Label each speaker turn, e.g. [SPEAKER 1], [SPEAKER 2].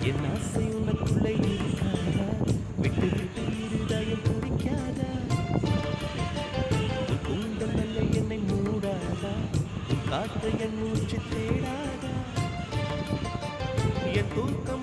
[SPEAKER 1] என் ஆசை உனக்குள்ளே இருக்காதா? விட்டு விட்டு இருதயம் துடிக்காதா? உன் கூந்தல் நல்ல என்னை மூடாதா? உன் காற்று என் மூச்சு தேடாதா? என் தூக்கம்